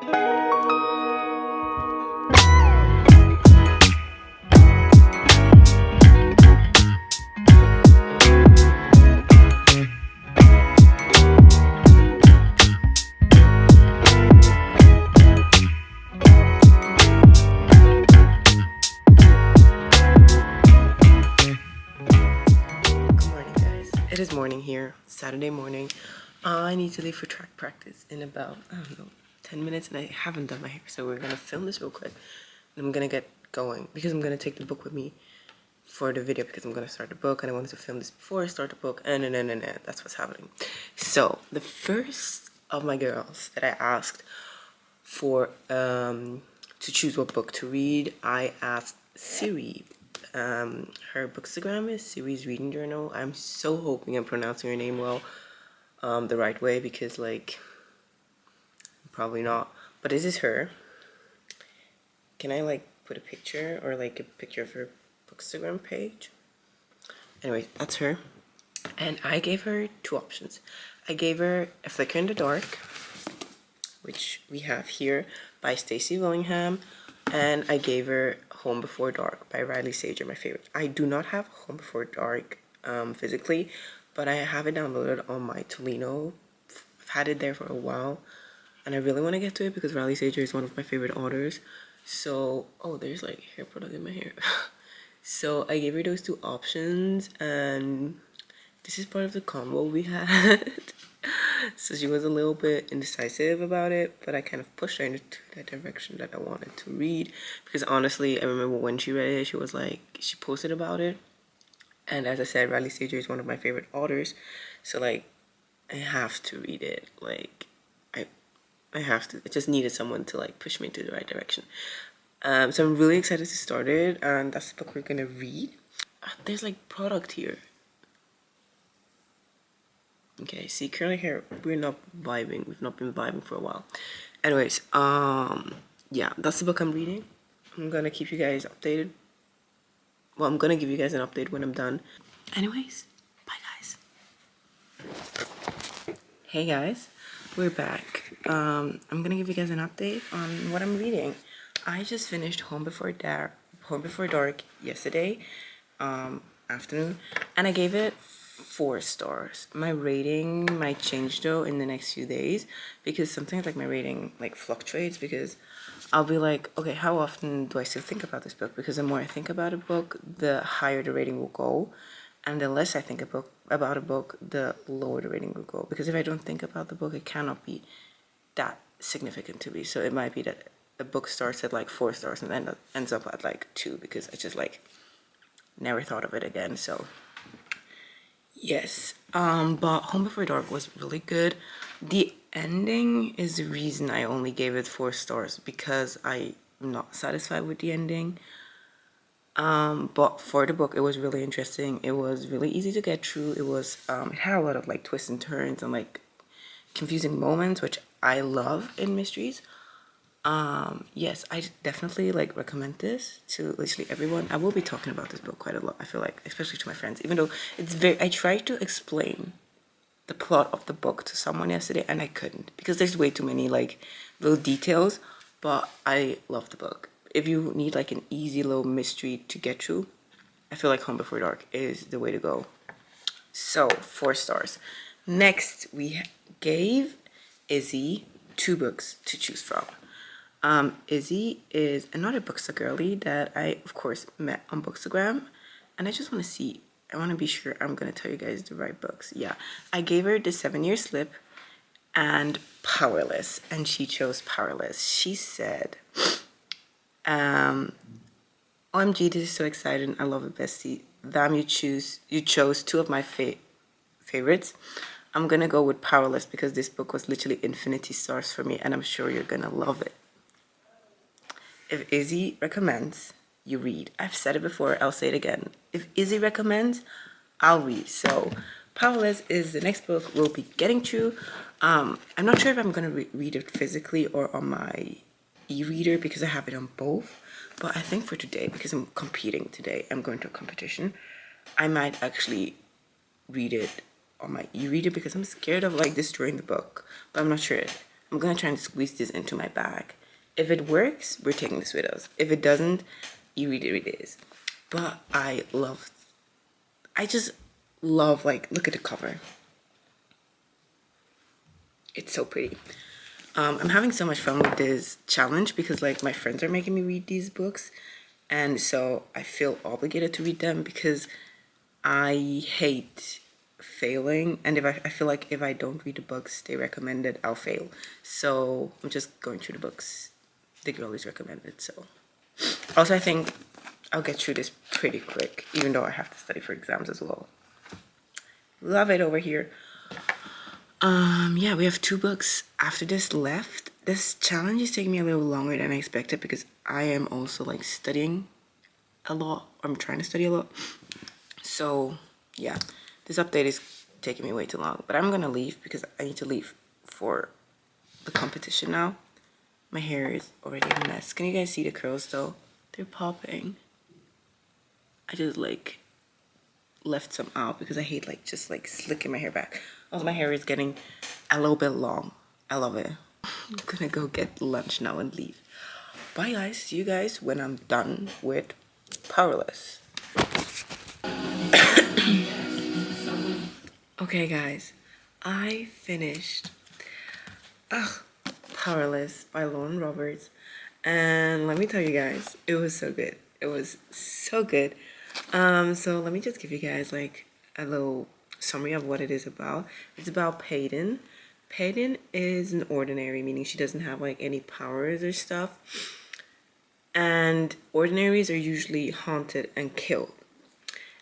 It is morning here, Saturday morning. I need to leave for track practice in about, I don't know, 10 minutes, and I haven't done my hair, so we're gonna film this real quick, and I'm gonna get going, because I'm gonna take the book with me for the video, because I'm gonna start the book, and I wanted to film this before I start the book, and that's what's happening. So, the first of my girls that I asked for, to choose what book to read, I asked Siri. Her bookstagram is Siri's Reading Journal. I'm so hoping I'm pronouncing her name well, the right way, because like, probably not. But this is her. Can I like put a picture or like a picture of her bookstagram page? Anyway, that's her. And I gave her two options. I gave her A Flicker in the Dark, which we have here by Stacey Willingham, and I gave her Home Before Dark by Riley Sager, my favorite. I do not have Home Before Dark physically, but I have it downloaded on my Tolino. I've had it there for a while, and I really want to get to it because Riley Sager is one of my favorite authors. So, oh, there's like hair product in my hair. So I gave her those two options, and this is part of the combo we had. So she was a little bit indecisive about it, but I kind of pushed her into that direction that I wanted to read, because honestly, I remember when she read it, she was like, she posted about it, and as I said, Riley Sager is one of my favorite authors, so like, I have to read it. Like, I have to. I just needed someone to like push me into the right direction. So I'm really excited to start it, and that's the book we're gonna read. There's like product here. Okay, see, curly hair, we're not vibing. We've not been vibing for a while. Anyways, yeah, that's the book I'm reading. I'm gonna keep you guys updated. Well, I'm gonna give you guys an update when I'm done. Anyways, bye guys. Hey guys, we're back. I'm gonna give you guys an update on what I'm reading. I just finished Home Before Dark yesterday afternoon, and I gave it 4 stars. My rating might change though in the next few days, because sometimes like my rating like fluctuates, because I'll be like, okay, how often do I still think about this book? Because the more I think about a book, the higher the rating will go, and the less I think about a book, the lower the rating will go. Because if I don't think about the book, it cannot be that significant to me. So it might be that the book starts at like 4 stars and then ends up at like 2, because I just like never thought of it again. So yes, but Home Before Dark was really good. The ending is the reason I only gave it 4 stars, because I'm not satisfied with the ending. But for the book, it was really interesting. It was really easy to get through. It was, it had a lot of like twists and turns and like confusing moments, which I love in mysteries. Yes, I definitely like recommend this to literally everyone. I will be talking about this book quite a lot, I feel like, especially to my friends, even though it's very, I tried to explain the plot of the book to someone yesterday and I couldn't, because there's way too many like little details, but I love the book. If you need like an easy little mystery to get through, I feel like Home Before Dark is the way to go. So 4 stars. Next, we gave Izzy 2 books to choose from. Izzy is another Booksta girly that I, of course, met on Bookstagram, and I just want to see, I want to be sure I'm going to tell you guys the right books. Yeah, I gave her The 7-Year Slip and Powerless, and she chose Powerless. She said, OMG, this is so exciting. I love it, bestie. Damn, you chose 2 of my favorites. I'm going to go with Powerless because this book was literally infinity stars for me, and I'm sure you're going to love it. If Izzy recommends, you read. I've said it before, I'll say it again. If Izzy recommends, I'll read. So Powerless is the next book we'll be getting through. I'm not sure if I'm going to read it physically or on my e-reader, because I have it on both. But I think for today, because I'm competing today, I'm going to a competition, I might actually read it on my e-reader, because I'm scared of like destroying the book. But I'm not sure. I'm gonna try and squeeze this into my bag. If it works, we're taking this with us. If it doesn't, you read it is. But I just love, like, look at the cover. It's so pretty. I'm having so much fun with this challenge because, like, my friends are making me read these books, and so I feel obligated to read them because I hate failing, and if I feel like if I don't read the books they recommended, I'll fail. So I'm just going through the books the girlies recommended. So also I think I'll get through this pretty quick, even though I have to study for exams as well. Love it over here. Yeah, we have 2 books after this left. This challenge is taking me a little longer than I expected because I am also, like, studying a lot. I'm trying to study a lot. So yeah, this update is taking me way too long, but I'm gonna leave because I need to leave for the competition now. My hair is already a mess. Can you guys see the curls though? They're popping. I just, like, left some out because I hate, like, just, like, slicking my hair back. Also, my hair is getting a little bit long. I love it. I'm gonna go get lunch now and leave. Bye guys, see you guys when I'm done with Powerless. Okay guys, I finished Powerless by Lauren Roberts, and let me tell you guys, it was so good. It was so good. So let me just give you guys, like, a little summary of what it is about. It's about Peyton. Peyton is an ordinary, meaning she doesn't have, like, any powers or stuff. And ordinaries are usually haunted and killed.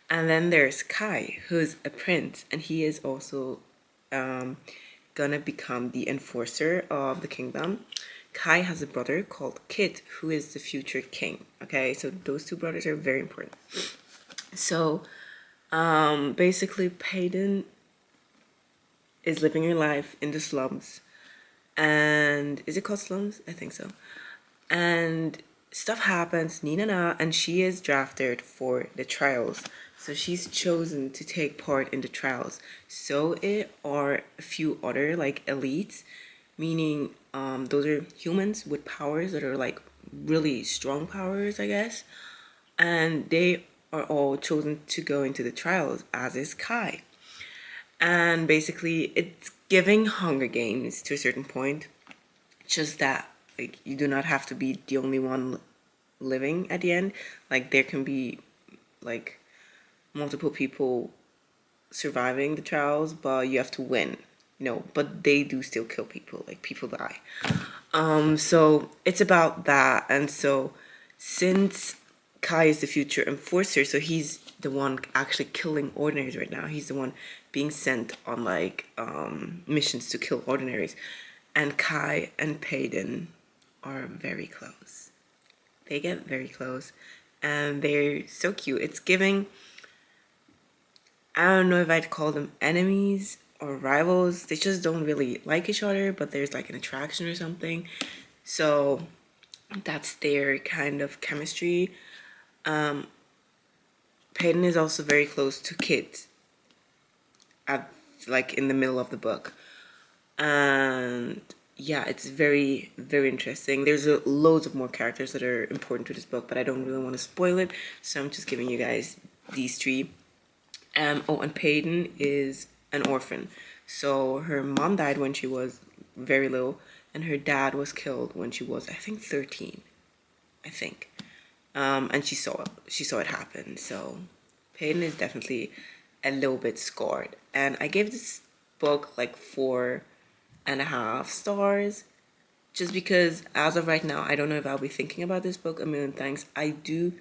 And then there's Kai, who's a prince, and he is also gonna become the enforcer of the kingdom. Kai has a brother called Kit, who is the future king. Okay, so those 2 brothers are very important. So basically Peyton is living her life in the slums. And is it called slums? I think so. And stuff happens, and she is drafted for the trials. So she's chosen to take part in the trials. So it are a few other, like, elites, meaning those are humans with powers that are, like, really strong powers, I guess. And they are all chosen to go into the trials, as is Kai. And basically it's giving Hunger Games to a certain point, just that, like, you do not have to be the only one living at the end. Like, there can be, like, multiple people surviving the trials, but you have to win, you know. But they do still kill people, like, people die. So it's about that. And so since Kai is the future enforcer, so he's the one actually killing ordinaries right now. He's the one being sent on, like, missions to kill ordinaries. And Kai and Peyton are very close. They get very close, and they're so cute. It's giving, I don't know if I'd call them enemies or rivals. They just don't really like each other, but there's, like, an attraction or something. So that's their kind of chemistry. Peyton is also very close to Kit at, like, in the middle of the book. And yeah, it's very, very interesting. There's loads of more characters that are important to this book, but I don't really want to spoil it, so I'm just giving you guys these 3. Oh, and Peyton is an orphan. So her mom died when she was very little, and her dad was killed when she was, I think, 13. I think. And she saw it happen. So Peyton is definitely a little bit scarred. And I gave this book, like, 4.5 stars, just because as of right now, I don't know if I'll be thinking about this book a million times. I do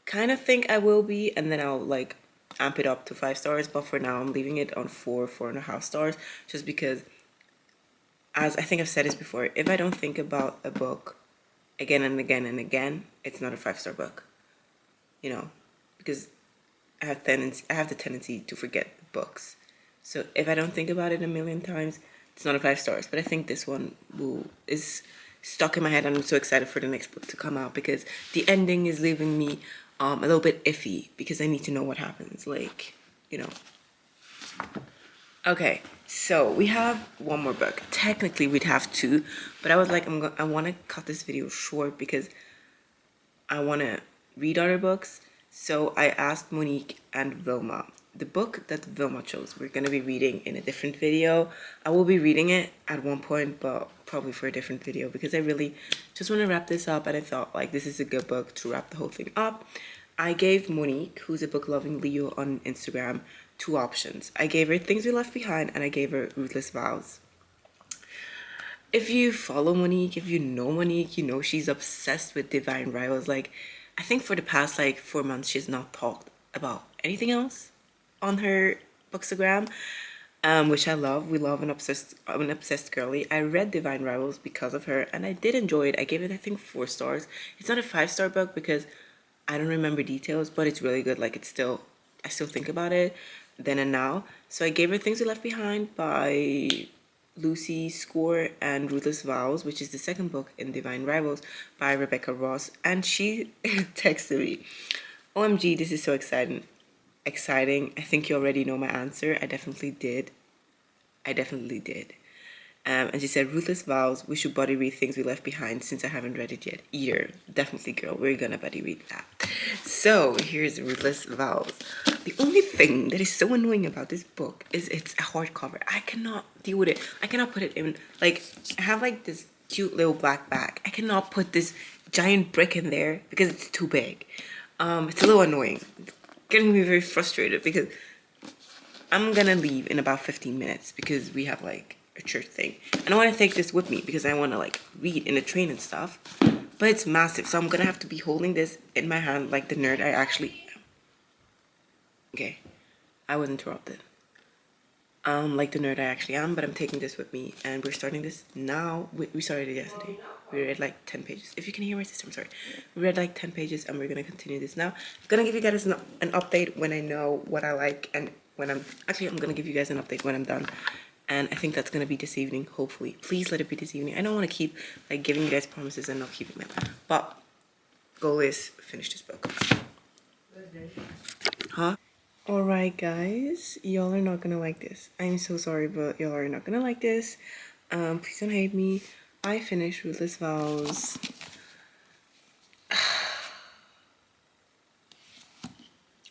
kind of think I will be, and then I'll, like, amp it up to 5 stars, but for now I'm leaving it on 4.5 stars, just because, as I think I've said this before, if I don't think about a book again and again and again, it's not a 5-star book, you know, because I have the tendency to forget books. So if I don't think about it a million times, it's not a 5 stars. But I think this one is stuck in my head, and I'm so excited for the next book to come out, because the ending is leaving me a little bit iffy, because I need to know what happens, like, you know. Okay, So we have one more book. Technically, we'd have two, but I was like, I want to cut this video short because I want to read other books. So I asked Monique and Vilma. The book that Vilma chose, we're going to be reading in a different video. I will be reading it at one point, but probably for a different video because I really just want to wrap this up. And I thought like this is a good book to wrap the whole thing up. I gave Monique, who's a book-loving Leo on Instagram, two options. I gave her Things We Left Behind and I gave her Ruthless Vows. If you follow Monique, if you know Monique, you know she's obsessed with Divine Rivals. Like, I think for the past like 4 months, she's not talked about anything else on her Bookstagram, which I love. We love an obsessed girly. I read Divine Rivals because of her, and I did enjoy it. I gave it, I think, 4 stars. It's not a 5-star book because I don't remember details, but it's really good. Like, I still think about it then and now. So I gave her Things We Left Behind by Lucy Score and Ruthless Vows, which is the second book in Divine Rivals by Rebecca Ross. And she texted me, OMG, this is so exciting. I think you already know my answer. I definitely did. And she said, Ruthless Vows, we should buddy read Things We Left Behind since I haven't read it yet either. Definitely, girl, we're gonna buddy read that. So here's Ruthless Vows. The only thing that is so annoying about this book is it's a hardcover. I cannot deal with it. I cannot put it in, like, I have like this cute little black bag. I cannot put this giant brick in there because it's too big. It's a little annoying. It's getting me very frustrated because I'm gonna leave in about 15 minutes because we have like a church thing. And I want to take this with me because I want to like read in the train and stuff. But it's massive, so I'm gonna have to be holding this in my hand like the nerd I actually am. Okay, I was interrupted. Like the nerd I actually am, but I'm taking this with me and we're starting this now. We started it yesterday. We read like 10 pages. If you can hear my sister, I'm sorry. We read like 10 pages and we're gonna continue this now. I'm gonna give you guys an update when I know what I like and when I'm gonna give you guys an update when I'm done. And I think that's gonna be this evening, hopefully. Please let it be this evening. I don't want to keep like giving you guys promises and not keeping them. But goal is finish this book. Huh? Alright guys, y'all are not gonna like this. I'm so sorry, but y'all are not gonna like this. Please don't hate me. I finished Ruthless Vows.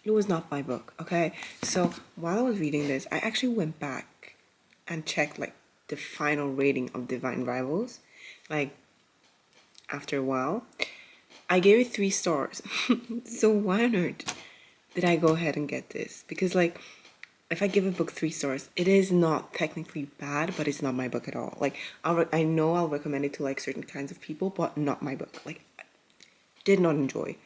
It was not my book, okay? So while I was reading this, I actually went back and checked like the final rating of Divine Rivals. Like after a while, I gave it 3 stars. So why on earth did I go ahead and get this? Because like if I give a book 3 stars, it is not technically bad, but it's not my book at all. Like I know I'll recommend it to like certain kinds of people, but not my book. Like I did not enjoy.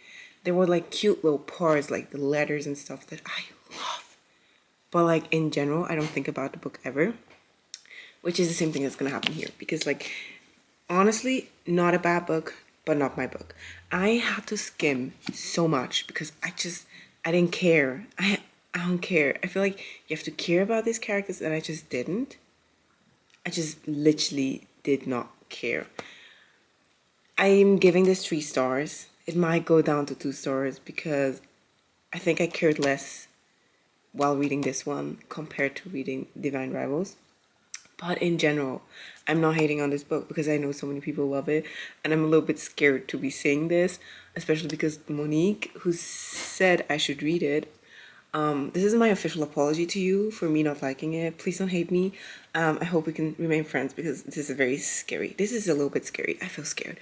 There were like cute little parts, like the letters and stuff that I love. But like in general, I don't think about the book ever, which is the same thing that's gonna happen here. Because like, honestly, not a bad book, but not my book. I had to skim so much because I didn't care. I don't care. I feel like you have to care about these characters and I just didn't. I just literally did not care. I'm giving this 3 stars. It might go down to 2 stars because I think I cared less while reading this one compared to reading Divine Rivals. But in general, I'm not hating on this book because I know so many people love it. And I'm a little bit scared to be saying this, especially because Monique, who said I should read it, this is my official apology to you for me not liking it. Please don't hate me. I hope we can remain friends because this is very scary. This is a little bit scary. I feel scared.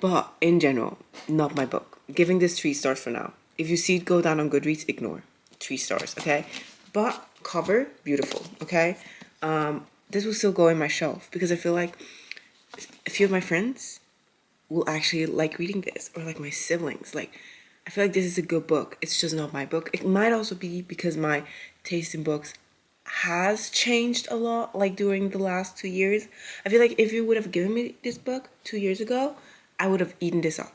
But in general, not my book. Giving this 3 stars for now. If you see it go down on Goodreads, ignore. 3 stars, okay? But cover, beautiful, okay? This will still go in my shelf because I feel like a few of my friends will actually like reading this, or like my siblings. Like, I feel like this is a good book. It's just not my book. It might also be because my taste in books has changed a lot, like during the last 2 years. I feel like if you would have given me this book 2 years ago, I would have eaten this up.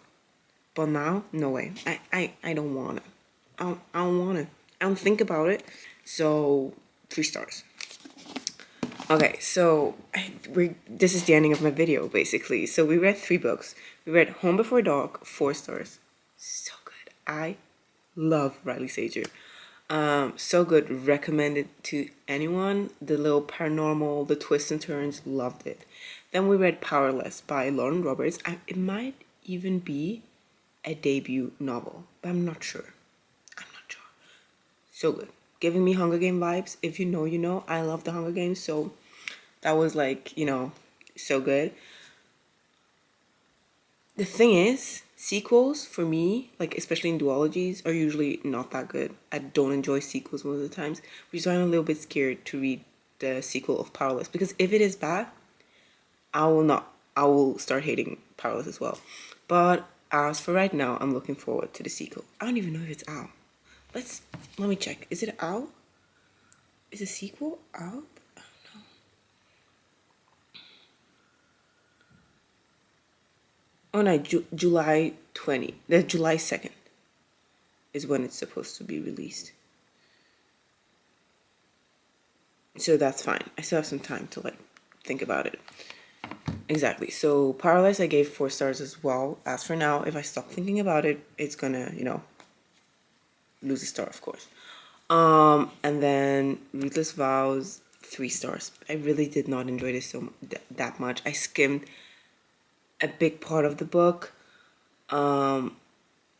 But now, no way. I don't want it. I don't want it. I don't think about it. So 3 stars. Okay, so this is the ending of my video, basically. So we read 3 books. We read Home Before Dark, 4 stars. So good. I love Riley Sager. So good, recommended to anyone. The little paranormal, the twists and turns, loved it. Then we read Powerless by Lauren Roberts. It might even be a debut novel, but I'm not sure. So good, giving me Hunger Game vibes. If you know, you know. I love the Hunger Games, so that was like, you know, so good. The thing is, sequels for me, like especially in duologies, are usually not that good. I don't enjoy sequels most of the times, which is why I'm a little bit scared to read the sequel of Powerless, because if it is bad, I will not. I will start hating Powerless as well. But as for right now, I'm looking forward to the sequel. I don't even know if it's out. Let me check. Is it out? Is the sequel out? Oh no, July 20. The July 2nd is when it's supposed to be released. So that's fine. I still have some time to like think about it. Exactly. So Paralyzed I gave 4 stars as well. As for now, if I stop thinking about it, it's gonna, you know, lose a star, of course. And then Ruthless Vows, 3 stars. I really did not enjoy this that much. I skimmed a big part of the book. I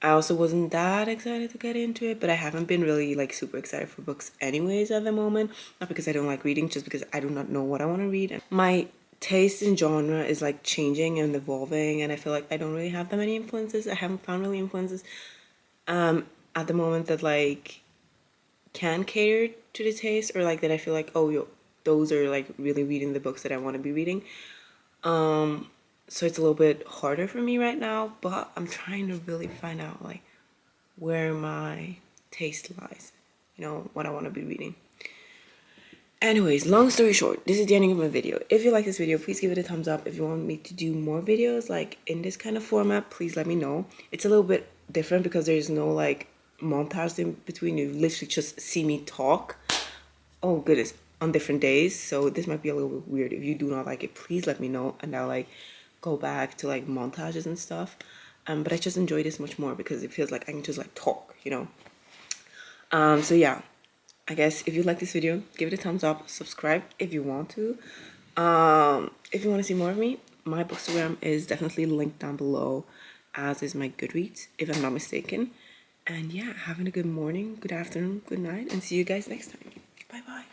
also wasn't that excited to get into it, but I haven't been really like super excited for books anyways at the moment. Not because I don't like reading, just because I do not know what I want to read. And my taste in genre is like changing and evolving, and I feel like I don't really have that many influences. I haven't found really influences at the moment that like can cater to the taste, or like that I feel like, oh yo, those are like really reading the books that I want to be reading. So it's a little bit harder for me right now, but I'm trying to really find out like where my taste lies, you know, what I want to be reading. Anyways, long story short, this is the ending of my video. If you like this video, please give it a thumbs up. If you want me to do more videos like in this kind of format, please let me know. It's a little bit different because there's no like montage in between. You literally just see me talk. Oh goodness, on different days. So this might be a little bit weird. If you do not like it, please let me know, and I'll like go back to like montages and stuff. But I just enjoy this much more because it feels like I can just like talk, you know. So yeah, I guess if you like this video, give it a thumbs up, subscribe if you want to. If you want to see more of me, my Bookstagram is definitely linked down below, as is my Goodreads, if I'm not mistaken. And yeah, having a good morning, good afternoon, good night, and see you guys next time. Bye bye.